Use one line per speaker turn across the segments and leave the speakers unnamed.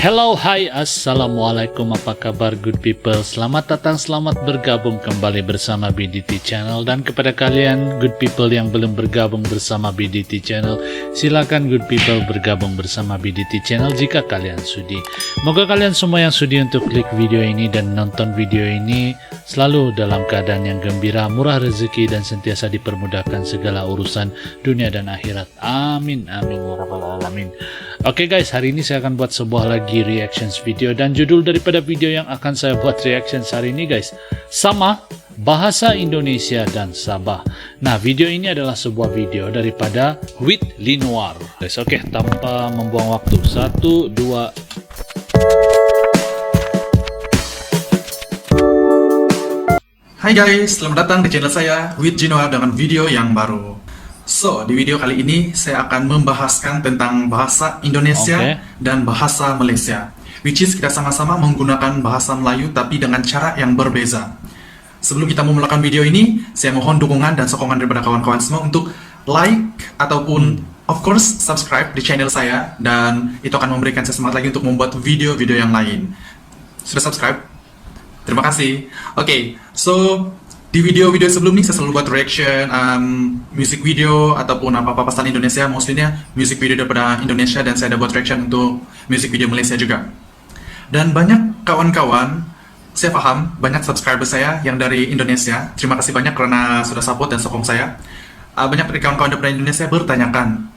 Hello, hai, assalamualaikum, apa kabar good people? Selamat datang, selamat bergabung kembali bersama BDT Channel. Dan kepada kalian good people yang belum bergabung bersama BDT Channel, silakan good people bergabung bersama BDT Channel jika kalian sudi. Moga kalian semua yang sudi untuk klik video ini dan nonton video ini selalu dalam keadaan yang gembira, murah rezeki, dan sentiasa dipermudahkan segala urusan dunia dan akhirat. Amin, amin, ya rabbal alamin. Oke guys, hari ini saya akan buat sebuah lagi reactions video, dan judul daripada video yang akan saya buat reactions hari ini guys, sama bahasa Indonesia dan Sabah. Nah, video ini adalah sebuah video daripada With Linoir guys. Oke, tanpa membuang waktu, 1, 2.
Hai guys, selamat datang di channel saya With Linoir dengan video yang baru. So, di video kali ini saya akan membahaskan tentang bahasa Indonesia dan bahasa Malaysia, which is kita sama-sama menggunakan bahasa Melayu tapi dengan cara yang berbeza. Sebelum kita memulakan video ini, saya mohon dukungan dan sokongan daripada kawan-kawan semua untuk like ataupun of course subscribe di channel saya, dan itu akan memberikan saya semangat lagi untuk membuat video-video yang lain. Sudah subscribe? Terima kasih. Oke, so di video-video sebelum ini saya selalu buat reaction music video ataupun apa-apa pasal Indonesia, mostly-nya music video daripada Indonesia, dan saya ada buat reaction untuk music video Malaysia juga. Dan banyak kawan-kawan, saya paham banyak subscriber saya yang dari Indonesia. Terima kasih banyak karena sudah support dan sokong saya. Banyak dari kawan-kawan daripada Indonesia bertanyakan,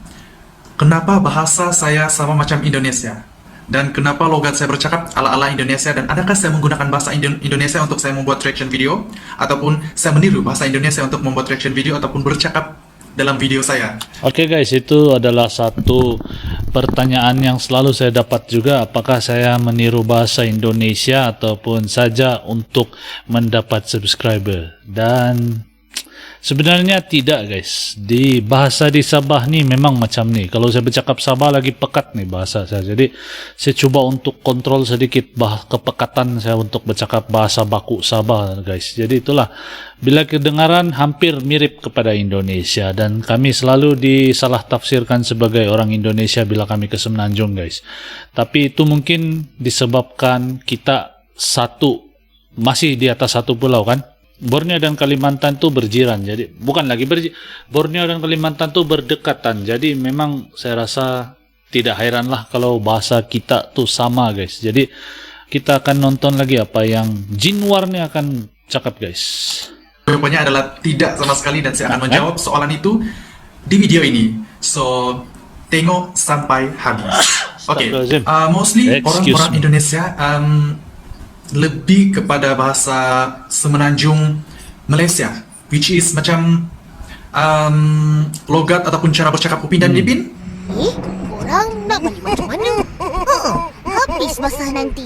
kenapa bahasa saya sama macam Indonesia? Dan kenapa logat saya bercakap ala-ala Indonesia, dan adakah saya menggunakan bahasa Indonesia untuk saya membuat reaction video, ataupun saya meniru bahasa Indonesia untuk membuat reaction video ataupun bercakap dalam video saya.
Oke guys, itu adalah satu pertanyaan yang selalu saya dapat juga, apakah saya meniru bahasa Indonesia ataupun saja untuk mendapat subscriber. Dan sebenarnya tidak guys, di bahasa di Sabah nih memang macam nih. Kalau saya bercakap Sabah lagi pekat nih bahasa saya, jadi saya coba untuk kontrol sedikit kepekatan saya untuk bercakap bahasa baku Sabah guys. Jadi itulah, bila kedengaran hampir mirip kepada Indonesia, dan kami selalu disalah tafsirkan sebagai orang Indonesia bila kami ke Semenanjung guys. Tapi itu mungkin disebabkan kita masih di atas satu pulau kan. Borneo dan Kalimantan tuh berjiran, jadi bukan lagi Borneo dan Kalimantan tuh berdekatan. Jadi memang saya rasa tidak heranlah kalau bahasa kita tuh sama guys. Jadi kita akan nonton lagi apa yang Jinwar nih akan cakap guys.
Jawabannya adalah tidak sama sekali, dan saya akan menjawab soalan itu di video ini. So, tengok sampai habis. Oke, mostly orang-orang Indonesia lebih kepada bahasa Semenanjung Malaysia, which is macam logat ataupun cara bercakap Upin dan Ipin.
Orang nak balik macam mana? Habis basah nanti.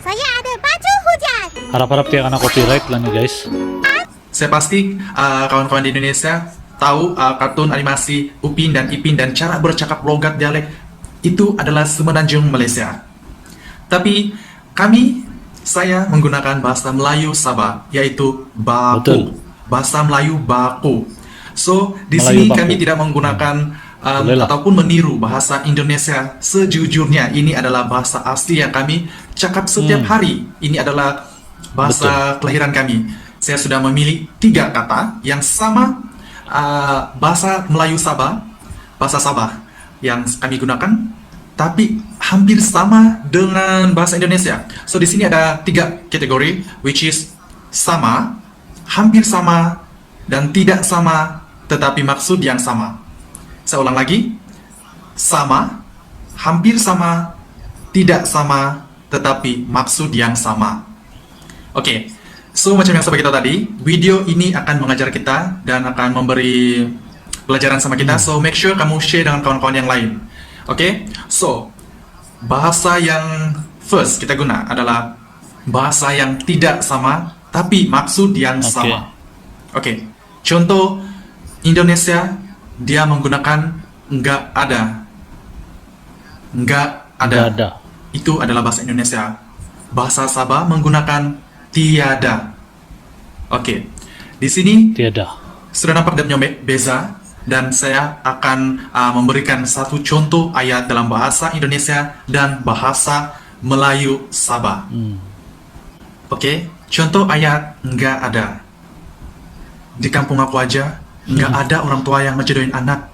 Saya ada baju hujan.
Harap-harap dia kena copyright lah nih guys.
Saya pasti kawan-kawan di Indonesia tahu kartun animasi Upin dan Ipin, dan cara bercakap logat dialek itu adalah Semenanjung Malaysia. Tapi saya menggunakan bahasa Melayu Sabah, yaitu baku.
Betul.
Bahasa Melayu baku. So, di sini kami tidak menggunakan ataupun meniru bahasa Indonesia sejujurnya. Ini adalah bahasa asli yang kami cakap setiap hari. Ini adalah bahasa kelahiran kami. Saya sudah memilih 3 kata yang sama bahasa Melayu Sabah, bahasa Sabah yang kami gunakan, tapi hampir sama dengan bahasa Indonesia. So, di sini ada 3 kategori, which is sama, hampir sama, dan tidak sama tetapi maksud yang sama. Saya ulang lagi. Sama, hampir sama, tidak sama tetapi maksud yang sama. Oke. So, macam yang saya beritahu tadi, video ini akan mengajar kita dan akan memberi pelajaran sama kita. So, make sure kamu share dengan kawan-kawan yang lain. Oke, so bahasa yang first kita guna adalah bahasa yang tidak sama tapi maksud yang sama. Oke, contoh Indonesia, dia menggunakan enggak ada. Enggak ada. Itu adalah bahasa Indonesia. Bahasa Sabah menggunakan tiada. Oke, di sini
tiada.
Sudah nampak dia punya beza. dan saya akan memberikan satu contoh ayat dalam bahasa Indonesia dan bahasa Melayu Sabah. Oke, contoh ayat nggak ada. Di kampung aku aja nggak ada orang tua yang ngejodohin anak.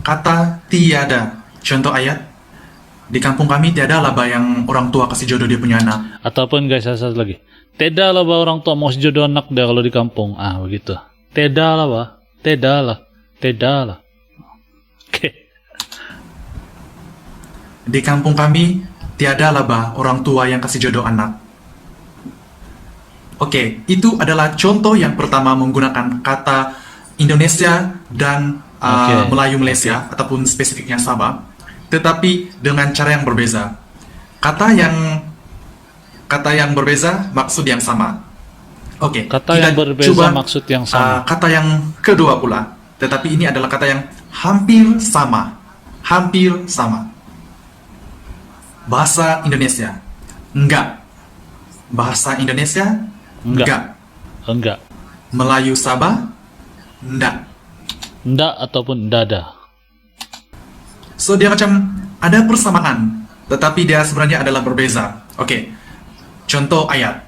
Kata tiada, contoh ayat. Di kampung kami tiada lah yang orang tua kasih jodoh dia punya anak.
Ataupun guys, satu lagi. Tidak lah bah orang tua mau jodoh anak dia kalau di kampung. Begitu. Tidak lah bah. Tidak lah. Tidak lah. Oke.
Di kampung kami tiada lah bah orang tua yang kasih jodoh anak. Oke, itu adalah contoh yang pertama menggunakan kata Indonesia dan Melayu Malaysia ataupun spesifiknya Sabah, tetapi dengan cara yang berbeza. Kata yang berbeza, maksud yang sama. Oke,
Kata yang berbeza,
coba,
maksud yang sama.
kata yang kedua pula, tetapi ini adalah kata yang hampir sama. Hampir sama. Bahasa Indonesia, enggak. Bahasa Indonesia, enggak.
Enggak.
Melayu Sabah, enggak.
Ndak ataupun dada.
So dia macam ada persamaan, tetapi dia sebenarnya adalah berbeza. Oke, contoh ayat.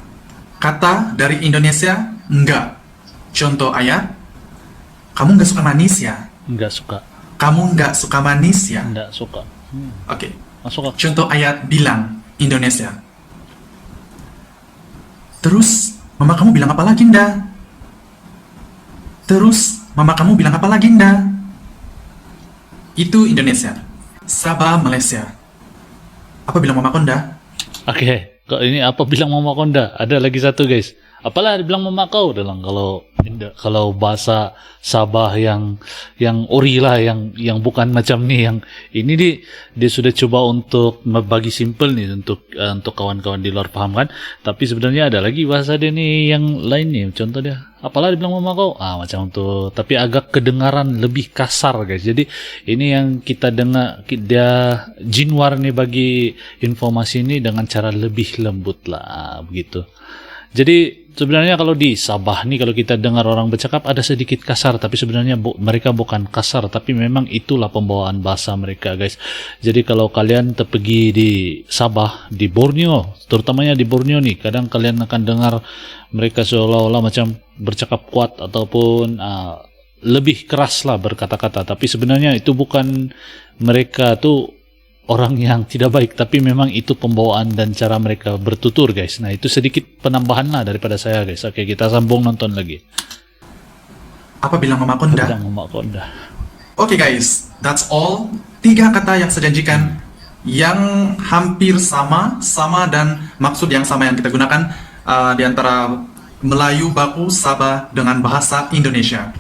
Kata dari Indonesia, enggak. Contoh ayat, kamu nggak suka manis ya?
Enggak suka.
Kamu nggak suka manis ya?
Enggak suka.
Oke.
Masuk.
Contoh ayat bilang Indonesia. Terus, mama kamu bilang apa lagi, Nda? Terus, mama kamu bilang apa lagi, Nda? Itu Indonesia. Sabah, Malaysia. Apa bilang mama Nda?
Oke. Kok ini apa bilang mama konda? Ada lagi satu guys. Apalah dibilang mama kau dalam kalau bahasa Sabah yang ori lah, yang bukan macam nih, yang ini dia sudah coba untuk bagi simple nih untuk kawan-kawan di luar paham kan. Tapi sebenarnya ada lagi bahasa dia nih yang lain nih. Contoh dia, apalah dibilang mama kau? Macam tuh. Tapi agak kedengaran lebih kasar guys. Jadi ini yang kita dengar, dia Jinwar nih bagi informasi ini dengan cara lebih lembut lah begitu. Jadi sebenarnya kalau di Sabah nih, kalau kita dengar orang bercakap ada sedikit kasar, tapi sebenarnya mereka bukan kasar, tapi memang itulah pembawaan bahasa mereka guys. Jadi kalau kalian pergi di Sabah, di Borneo, terutamanya di Borneo nih, kadang kalian akan dengar mereka seolah-olah macam bercakap kuat ataupun lebih keras lah berkata-kata, tapi sebenarnya itu bukan mereka tuh orang yang tidak baik, tapi memang itu pembawaan dan cara mereka bertutur guys. Nah itu sedikit penambahan lah daripada saya guys. Oke, kita sambung nonton lagi.
Apa bilang mama Konda?
Bilang mama Konda.
Oke guys, that's all. 3 kata yang saya janjikan yang hampir sama dan maksud yang sama yang kita gunakan di antara Melayu baku Sabah dengan bahasa Indonesia.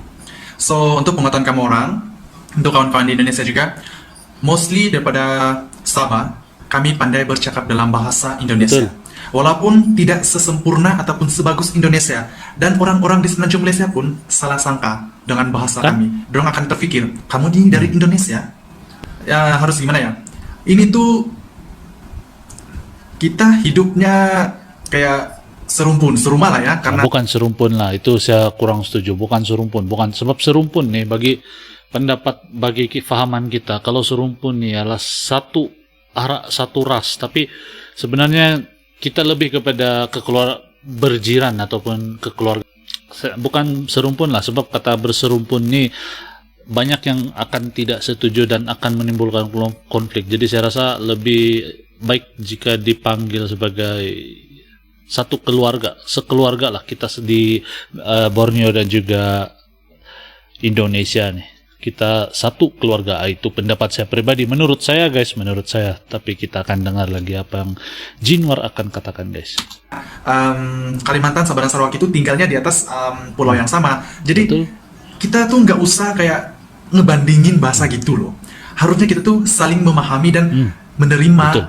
So untuk pengetahuan kamu orang, untuk kawan-kawan di Indonesia juga, mostly daripada Sabah, kami pandai bercakap dalam bahasa Indonesia.
Betul.
Walaupun tidak sesempurna ataupun sebagus Indonesia, dan orang-orang di semenanjung Malaysia pun salah sangka dengan bahasa kami. Dorang akan terfikir, kamu dari Indonesia? Ya harus gimana ya? Ini tuh kita hidupnya kayak serumah lah ya, karena
bukan serumpun lah, itu saya kurang setuju. Bukan serumpun, bukan sebab serumpun nih bagi pendapat, bagi kefahaman kita, kalau serumpun nih adalah satu ras, tapi sebenarnya kita lebih kepada berjiran ataupun kekeluarga, bukan serumpun lah, sebab kata berserumpun nih banyak yang akan tidak setuju dan akan menimbulkan konflik. Jadi saya rasa lebih baik jika dipanggil sebagai satu keluarga, sekeluarga lah kita di Borneo dan juga Indonesia nih. Kita satu keluarga, itu pendapat saya pribadi, menurut saya guys, menurut saya. Tapi kita akan dengar lagi apa yang Jinwar akan katakan guys.
Kalimantan, Sabah dan Sarawak itu tinggalnya di atas pulau yang sama. Jadi
Betul.
kita tuh nggak usah kayak ngebandingin bahasa gitu loh. Harusnya kita tuh saling memahami dan menerima.
Betul.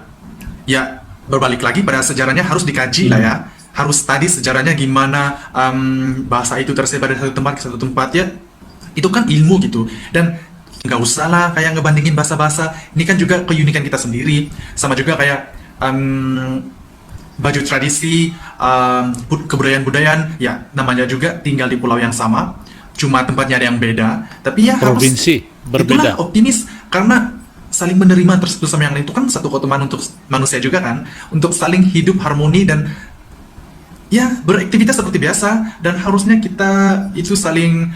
Ya berbalik lagi pada sejarahnya harus dikaji lah ya. Harus tadi sejarahnya gimana bahasa itu tersebar dari satu tempat ke satu tempat ya. Itu kan ilmu gitu, dan nggak usah lah kayak ngebandingin bahasa-bahasa. Ini kan juga keunikan kita sendiri, sama juga kayak baju tradisi, kebudayaan-budayaan, ya namanya juga tinggal di pulau yang sama. cuma tempatnya ada yang beda, tapi ya
Provinsi berbeda.
itulah optimis, karena saling menerima satu sama yang lain itu kan satu keutamaan untuk manusia juga kan, untuk saling hidup harmoni dan ya beraktivitas seperti biasa. Dan harusnya kita itu saling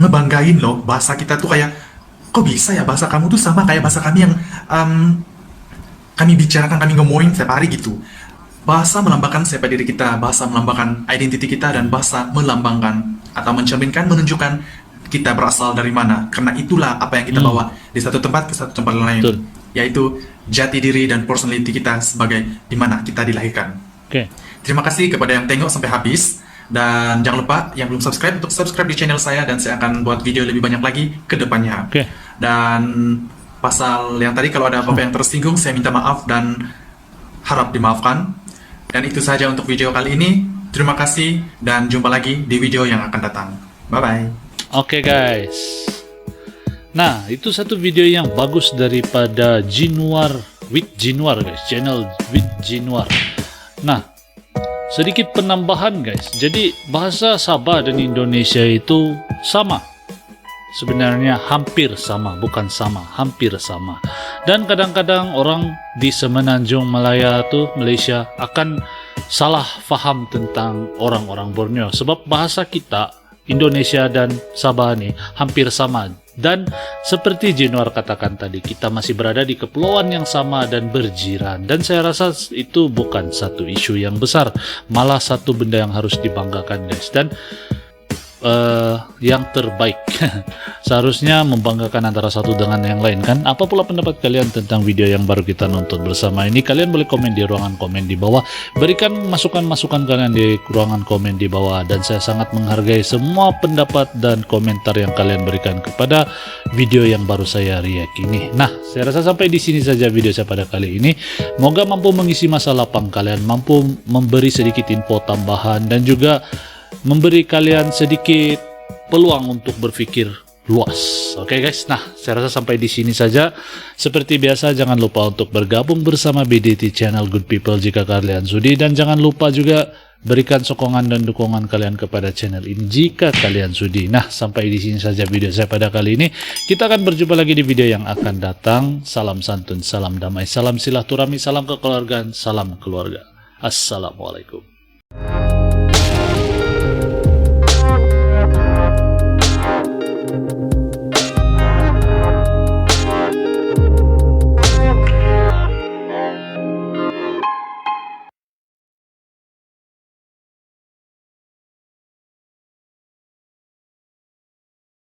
ngebanggain loh, bahasa kita tuh kayak, kok bisa ya bahasa kamu tuh sama kayak bahasa kami yang kami bicarakan, kami ngomongin setiap hari gitu. Bahasa melambangkan siapa diri kita, bahasa melambangkan identiti kita, dan bahasa melambangkan atau mencerminkan, menunjukkan kita berasal dari mana. Karena itulah apa yang kita bawa di satu tempat ke satu tempat lain.
Betul.
Yaitu jati diri dan personality kita sebagai di mana kita dilahirkan.
Oke.
Terima kasih kepada yang tengok sampai habis. Dan jangan lupa yang belum subscribe untuk subscribe di channel saya, dan saya akan buat video lebih banyak lagi ke depannya.
Oke.
Dan pasal yang tadi kalau ada apa-apa yang tersinggung, saya minta maaf dan harap dimaafkan. Dan itu saja untuk video kali ini. Terima kasih dan jumpa lagi di video yang akan datang. Bye-bye.
Oke guys. Nah, itu satu video yang bagus daripada Jinwar with Jinwar guys, channel with Jinwar. Nah, sedikit penambahan guys. Jadi bahasa Sabah dan Indonesia itu sama. Sebenarnya hampir sama, bukan sama, hampir sama. Dan kadang-kadang orang di Semenanjung Malaya tuh, Malaysia, akan salah faham tentang orang-orang Borneo. Sebab bahasa kita, Indonesia dan Sabah nih, hampir sama. Dan seperti Jinwar katakan tadi, kita masih berada di kepulauan yang sama dan berjiran. Dan saya rasa itu bukan satu isu yang besar, malah satu benda yang harus dibanggakan guys. Dan yang terbaik seharusnya membanggakan antara satu dengan yang lain kan. Apa pula pendapat kalian tentang video yang baru kita nonton bersama ini? Kalian boleh komen di ruangan komen di bawah, berikan masukan-masukan kalian di ruangan komen di bawah, dan saya sangat menghargai semua pendapat dan komentar yang kalian berikan kepada video yang baru saya react ini. Nah, saya rasa sampai di sini saja video saya pada kali ini. Moga mampu mengisi masa lapang kalian, mampu memberi sedikit info tambahan, dan juga memberi kalian sedikit peluang untuk berpikir luas. Oke guys, nah saya rasa sampai di sini saja. Seperti biasa, jangan lupa untuk bergabung bersama BDT Channel Good People jika kalian sudi, dan jangan lupa juga berikan sokongan dan dukungan kalian kepada channel ini jika kalian sudi. Nah, sampai di sini saja video saya pada kali ini. Kita akan berjumpa lagi di video yang akan datang. Salam santun, salam damai, salam silaturahmi, salam kekeluargaan, salam keluarga. Assalamualaikum.